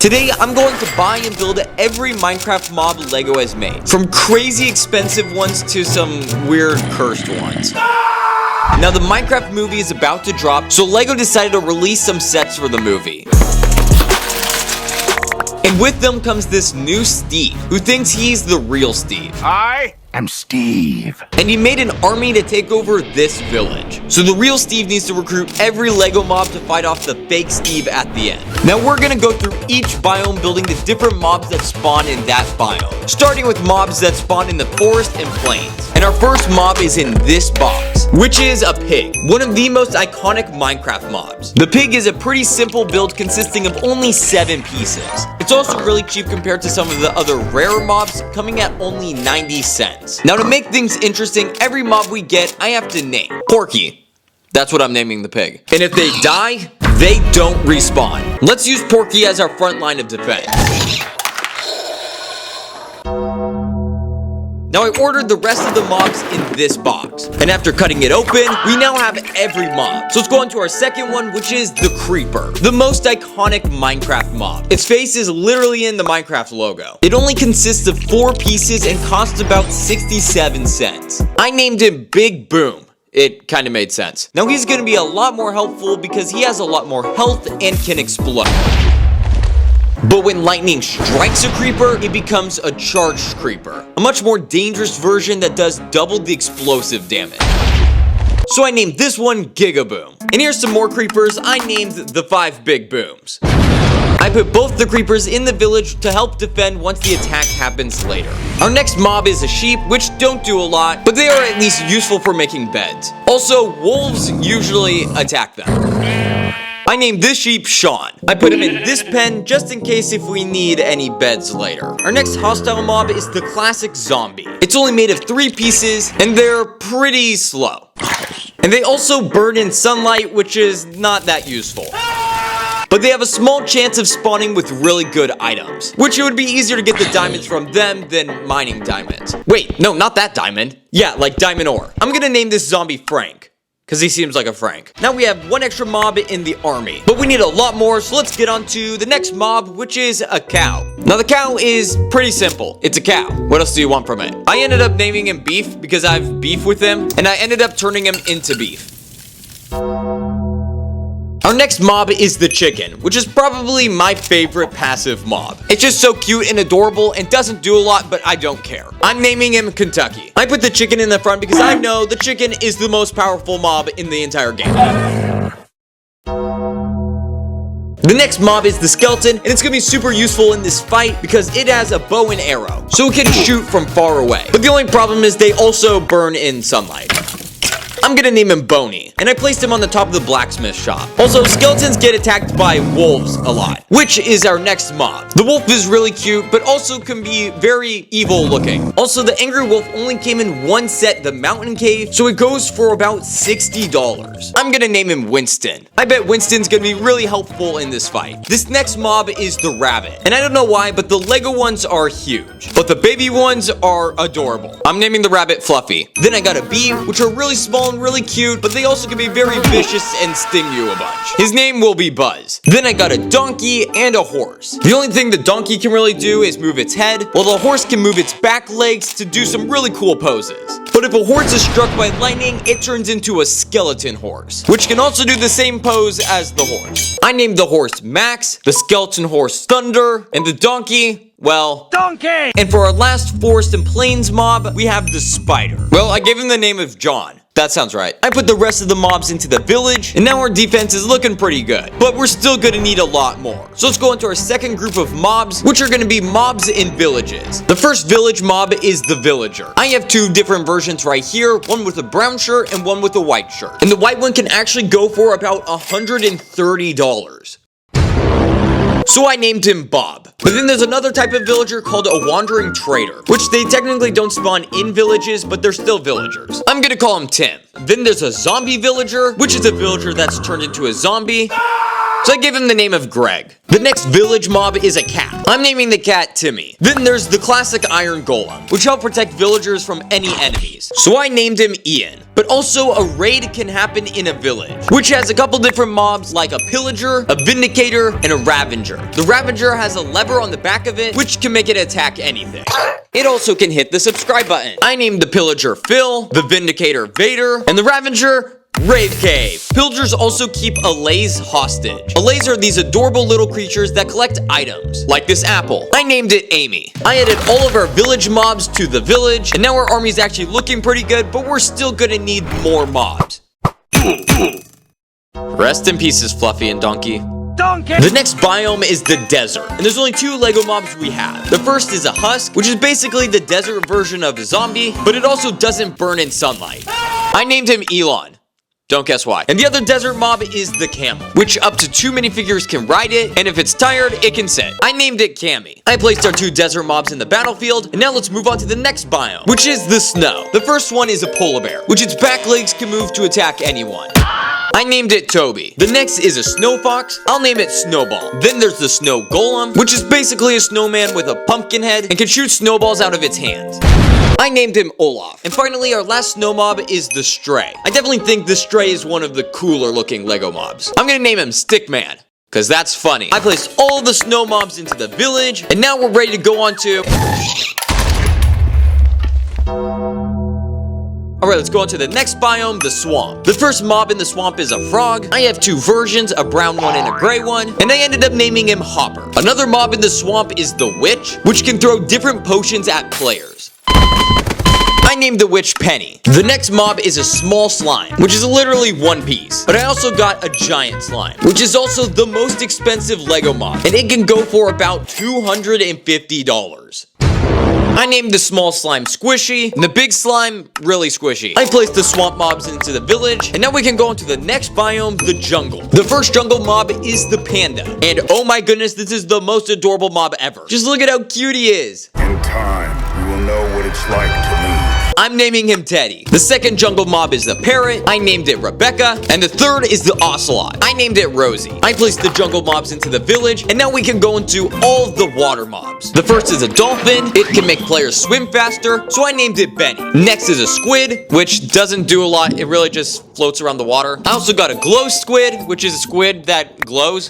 Today, I'm going to buy and build every Minecraft mob LEGO has made. From crazy expensive ones to some weird cursed ones. Now, the Minecraft movie is about to drop, so LEGO decided to release some sets for the movie. And with them comes this new Steve, who thinks he's the real Steve. I am Steve. And he made an army to take over this village. So the real Steve needs to recruit every LEGO mob to fight off the fake Steve at the end. Now we're gonna go through each biome, building the different mobs that spawn in that biome. Starting with mobs that spawn in the forest and plains. And our first mob is in this box, which is a pig, one of the most iconic Minecraft mobs. The pig is a pretty simple build consisting of only 7 pieces. It's also really cheap compared to some of the other rarer mobs, coming at only 90 cents. Now to make things interesting, every mob we get, I have to name. Porky. That's what I'm naming the pig. And if they die, they don't respawn. Let's use Porky as our front line of defense. Now I ordered the rest of the mobs in this box. And after cutting it open, we now have every mob. So let's go on to our second one, which is the Creeper. The most iconic Minecraft mob. Its face is literally in the Minecraft logo. It only consists of 4 pieces and costs about 67 cents. I named him Big Boom. It kind of made sense. Now he's going to be a lot more helpful because he has a lot more health and can explode. But when lightning strikes a creeper, it becomes a charged creeper. A much more dangerous version that does double the explosive damage. So I named this one Gigaboom. And here's some more creepers. I named the 5 Big Booms. I put both the creepers in the village to help defend once the attack happens later. Our next mob is a sheep, which don't do a lot, but they are at least useful for making beds. Also, wolves usually attack them. I named this sheep Sean. I put him in this pen just in case if we need any beds later. Our next hostile mob is the classic zombie. It's only made of 3 pieces and they're pretty slow. And they also burn in sunlight, which is not that useful. But they have a small chance of spawning with really good items, which it would be easier to get the diamonds from them than mining diamonds. Wait, no, not that diamond. Yeah, like diamond ore. I'm gonna name this zombie Frank, because he seems like a Frank. Now we have 1 extra mob in the army, but we need a lot more, so let's get on to the next mob, which is a cow. Now the cow is pretty simple. It's a cow. What else do you want from it? I ended up naming him Beef because I have beef with him, and I ended up turning him into beef. Our next mob is the chicken, which is probably my favorite passive mob. It's just so cute and adorable and doesn't do a lot, but I don't care. I'm naming him Kentucky. I put the chicken in the front because I know the chicken is the most powerful mob in the entire game. The next mob is the skeleton, and it's gonna be super useful in this fight because it has a bow and arrow, so it can shoot from far away. But the only problem is they also burn in sunlight. I'm gonna name him Boney, and I placed him on the top of the blacksmith shop. Also, skeletons get attacked by wolves a lot, which is our next mob. The wolf is really cute, but also can be very evil looking. Also, the angry wolf only came in 1 set, the mountain cave, so it goes for about $60. I'm gonna name him Winston. I bet Winston's gonna be really helpful in this fight. This next mob is the rabbit, and I don't know why, but the Lego ones are huge, but the baby ones are adorable. I'm naming the rabbit Fluffy. Then I got a bee, which are really small and really cute, but they also can be very vicious and sting you a bunch. His name will be Buzz. Then I got a donkey and a horse. The only thing the donkey can really do is move its head, while the horse can move its back legs to do some really cool poses. But if a horse is struck by lightning, it turns into a skeleton horse, which can also do the same pose as the horse. I named the horse Max, the skeleton horse Thunder, and the donkey, well, Donkey! And for our last forest and plains mob, we have the spider. Well, I gave him the name of John. That sounds right. I put the rest of the mobs into the village, and now our defense is looking pretty good. But we're still gonna need a lot more. So let's go into our second group of mobs, which are gonna be mobs in villages. The first village mob is the villager. I have 2 different versions right here, one with a brown shirt and one with a white shirt. And the white one can actually go for about $130. So I named him Bob. But then there's another type of villager called a wandering trader, which they technically don't spawn in villages, but they're still villagers. I'm gonna call him Tim. Then there's a zombie villager, which is a villager that's turned into a zombie. so I gave him the name of Greg. The next village mob is a cat. I'm naming the cat Timmy. Then there's the classic iron golem, which help protect villagers from any enemies. So I named him Ian. But also a raid can happen in a village, which has a couple different mobs like a pillager, a vindicator, and a ravager. The ravager has a lever on the back of it, which can make it attack anything. It also can hit the subscribe button. I named the pillager Phil, the vindicator Vader, and the ravager Rave Cave. Pillagers also keep allays hostage. Allays are these adorable little creatures that collect items, like this apple. I named it Amy. I added all of our village mobs to the village, and now our army's actually looking pretty good, but we're still gonna need more mobs. Rest in pieces, Fluffy and Donkey. The next biome is the desert, and there's only 2 Lego mobs we have. The first is a husk, which is basically the desert version of a zombie, but it also doesn't burn in sunlight. I named him Elon. Don't guess why. And the other desert mob is the camel, which up to 2 minifigures can ride it, and if it's tired, it can sit. I named it Cammy. I placed our 2 desert mobs in the battlefield, and now let's move on to the next biome, which is the snow. The first one is a polar bear, which its back legs can move to attack anyone. I named it Toby. The next is a snow fox. I'll name it Snowball. Then there's the snow golem, which is basically a snowman with a pumpkin head and can shoot snowballs out of its hands. I named him Olaf. And finally, our last snow mob is the Stray. I definitely think the Stray is one of the cooler looking Lego mobs. I'm gonna name him Stickman, because that's funny. I placed all the snow mobs into the village, and now we're ready to go on to... Alright, let's go on to the next biome, the swamp. The first mob in the swamp is a frog. I have 2 versions, a brown one and a gray one, and I ended up naming him Hopper. Another mob in the swamp is the witch, which can throw different potions at players. I named the witch Penny. The next mob is a small slime, which is literally 1 piece. But I also got a giant slime, which is also the most expensive Lego mob, and it can go for about $250. I named the small slime Squishy, and the big slime really squishy. I placed the swamp mobs into the village, and now we can go on to the next biome, the jungle. The first jungle mob is the panda, and oh my goodness, this is the most adorable mob ever. Just look at how cute he is. In time, you will know what it's like to lose. I'm naming him Teddy. The second jungle mob is the parrot. I named it Rebecca. And the third is the ocelot. I named it Rosie. I placed the jungle mobs into the village, and now we can go into all of the water mobs. The first is a dolphin. It can make players swim faster, so I named it Benny. Next is a squid, which doesn't do a lot. It really just floats around the water. I also got a glow squid, which is a squid that glows.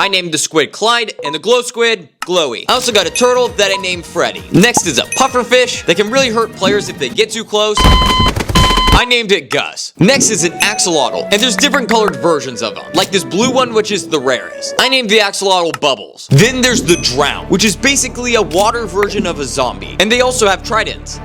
I named the squid Clyde, and the glow squid, Glowy. I also got a turtle that I named Freddy. Next is a pufferfish that can really hurt players if they get too close. I named it Gus. Next is an axolotl, and there's different colored versions of them, like this blue one, which is the rarest. I named the axolotl Bubbles. Then there's the drown, which is basically a water version of a zombie, and they also have tridents.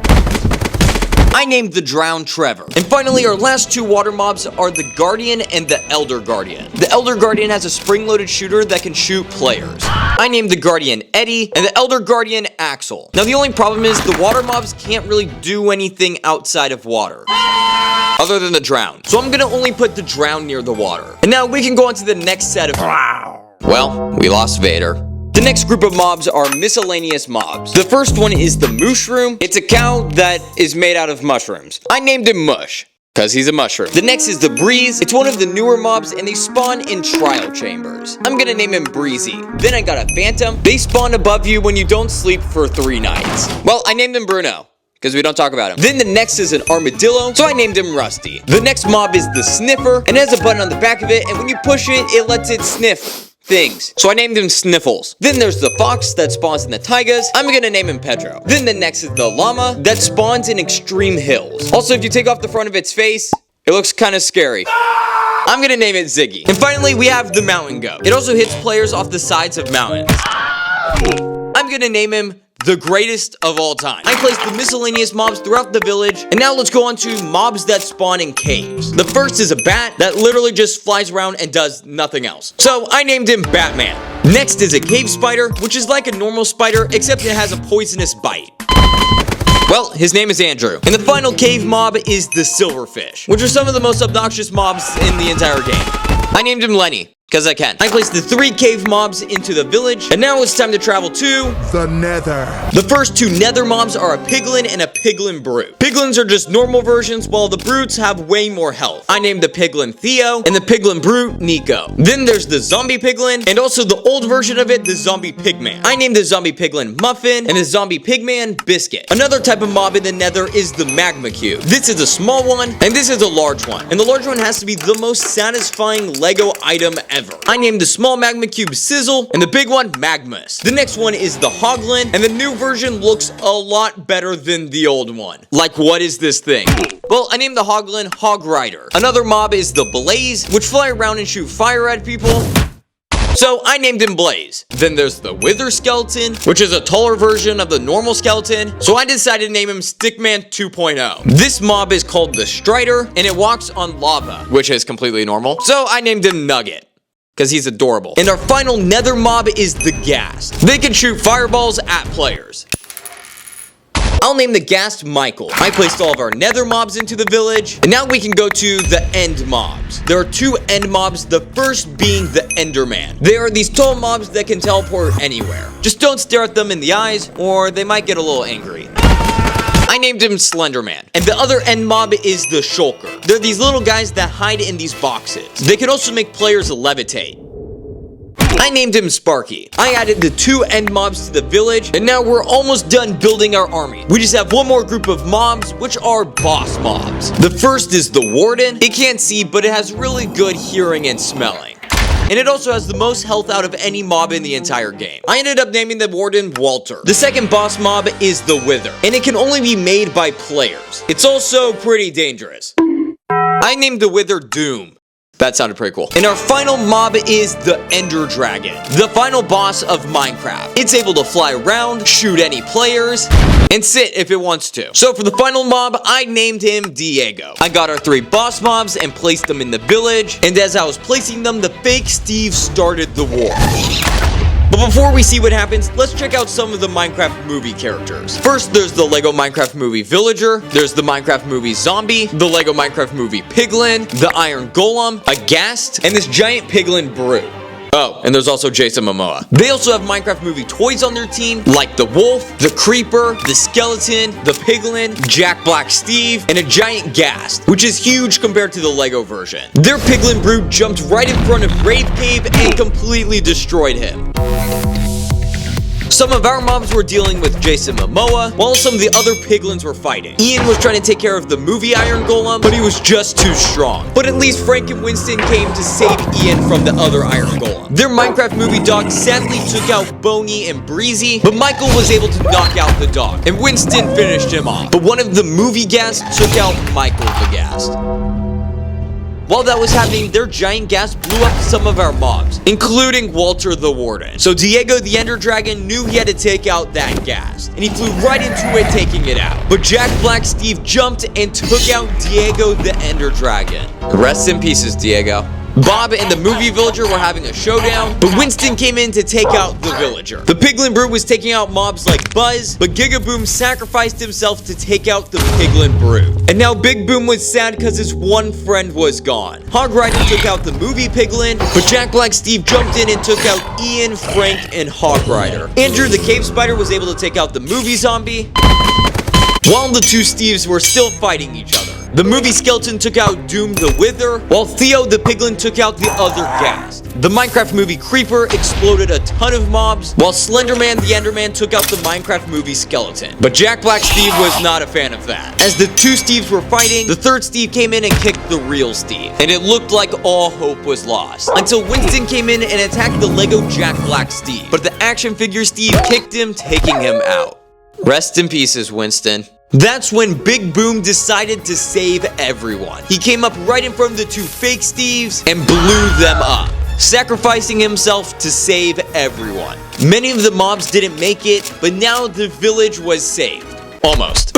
I named the drowned Trevor. And finally, our last 2 water mobs are the Guardian and the Elder Guardian. The Elder Guardian has a spring-loaded shooter that can shoot players. I named the Guardian Eddie and the Elder Guardian Axel. Now, the only problem is the water mobs can't really do anything outside of water, other than the drown. So I'm gonna only put the drown near the water. And now we can go on to the next set of... Well, we lost Vader. The next group of mobs are miscellaneous mobs. The first one is the mushroom. It's a cow that is made out of mushrooms. I named him Mush, because he's a mushroom. The next is the breeze. It's one of the newer mobs, and they spawn in trial chambers. I'm gonna name him Breezy. Then I got a phantom. They spawn above you when you don't sleep for 3 nights. Well, I named him Bruno, because we don't talk about him. Then the next is an armadillo, so I named him Rusty. The next mob is the sniffer, and it has a button on the back of it, and when you push it, it lets it sniff things. So I named him Sniffles. Then there's the fox that spawns in the taigas. I'm gonna name him Pedro. Then the next is the llama that spawns in extreme hills. Also, if you take off the front of its face, it looks kind of scary. I'm gonna name it Ziggy. And finally, we have the mountain goat. It also hits players off the sides of mountains. I'm gonna name him the greatest of all time. I placed the miscellaneous mobs throughout the village, and now let's go on to mobs that spawn in caves. The first is a bat that literally just flies around and does nothing else. So I named him Batman. Next is a cave spider, which is like a normal spider, except it has a poisonous bite. Well, his name is Andrew. And the final cave mob is the silverfish, which are some of the most obnoxious mobs in the entire game. I named him Lenny, because I can. I placed the 3 cave mobs into the village, and now it's time to travel to The Nether. the first 2 nether mobs are a piglin and a piglin brute. Piglins are just normal versions, while the brutes have way more health. I named the piglin Theo, and the piglin brute Nico. Then there's the zombie piglin, and also the old version of it, the zombie pigman. I named the zombie piglin Muffin, and the zombie pigman Biscuit. Another type of mob in the nether is the magma cube. This is a small one, and this is a large one. And the large one has to be the most satisfying Lego item ever. I named the small magma cube Sizzle, and the big one Magmus. The next one is the Hoglin, and the new version looks a lot better than the old one. Like, what is this thing? Well, I named the Hoglin Hog Rider. Another mob is the Blaze, which fly around and shoot fire at people. So I named him Blaze. Then there's the Wither Skeleton, which is a taller version of the normal skeleton. So I decided to name him Stickman 2.0. This mob is called the Strider, and it walks on lava, which is completely normal. So I named him Nugget, because he's adorable. And our final nether mob is the Ghast. They can shoot fireballs at players. I'll name the Ghast Michael. I placed all of our nether mobs into the village, and now we can go to the end mobs. There are 2 end mobs, the first being the Enderman. They are these tall mobs that can teleport anywhere. Just don't stare at them in the eyes, or they might get a little angry. I named him Slenderman. And the other end mob is the Shulker. They're these little guys that hide in these boxes. They can also make players levitate. I named him Sparky. I added the 2 end mobs to the village, and now we're almost done building our army. We just have one more group of mobs, which are boss mobs. The first is the Warden. It can't see, but it has really good hearing and smelling. And it also has the most health out of any mob in the entire game. I ended up naming the Warden Walter. The second boss mob is the Wither, and it can only be made by players. It's also pretty dangerous. I named the Wither Doom. That sounded pretty cool. And our final mob is the Ender Dragon, the final boss of Minecraft. It's able to fly around, shoot any players, and sit if it wants to. So for the final mob, I named him Diego. I got our 3 boss mobs and placed them in the village, and as I was placing them, the fake Steve started the war. But before we see what happens, let's check out some of the Minecraft movie characters. First, there's the Lego Minecraft movie Villager, there's the Minecraft movie Zombie, the Lego Minecraft movie Piglin, the Iron Golem, a Ghast, and this giant Piglin Brute. Oh, and there's also Jason Momoa. They also have Minecraft movie toys on their team, like the Wolf, the Creeper, the Skeleton, the Piglin, Jack Black Steve, and a giant Ghast, which is huge compared to the Lego version. Their Piglin Brute jumped right in front of Rave Cave and completely destroyed him. Some of our mobs were dealing with Jason Momoa, while some of the other piglins were fighting. Ian was trying to take care of the movie Iron Golem, but he was just too strong. But at least Frank and Winston came to save Ian from the other Iron Golem. Their Minecraft movie dog sadly took out Boney and Breezy, but Michael was able to knock out the dog, and Winston finished him off. But one of the movie Ghasts took out Michael the Ghast. While that was happening, their giant ghast blew up some of our mobs, including Walter the Warden. So Diego the Ender Dragon knew he had to take out that ghast, and he flew right into it, taking it out. But Jack Black Steve jumped and took out Diego the Ender Dragon. Rest in pieces, Diego. Bob and the movie villager were having a showdown, but Winston came in to take out the villager. The Piglin Brute was taking out mobs like Buzz, but Gigaboom sacrificed himself to take out the Piglin Brute. And now Big Boom was sad because his one friend was gone. Hog Rider took out the movie Piglin, but Jack Black Steve jumped in and took out Ian, Frank, and Hog Rider. Andrew the Cave Spider was able to take out the movie zombie, while the 2 Steves were still fighting each other. The movie Skeleton took out Doom the Wither, while Theo the Piglin took out the other Ghast. The Minecraft movie Creeper exploded a ton of mobs, while Slenderman the Enderman took out the Minecraft movie Skeleton. But Jack Black Steve was not a fan of that. As the 2 Steves were fighting, the 3rd Steve came in and kicked the real Steve, and it looked like all hope was lost. Until Winston came in and attacked the Lego Jack Black Steve, but the action figure Steve kicked him, taking him out. Rest in pieces, Winston. That's when Big Boom decided to save everyone. He came up right in front of the 2 fake Steves and blew them up, sacrificing himself to save everyone. Many of the mobs didn't make it, but now the village was saved. Almost.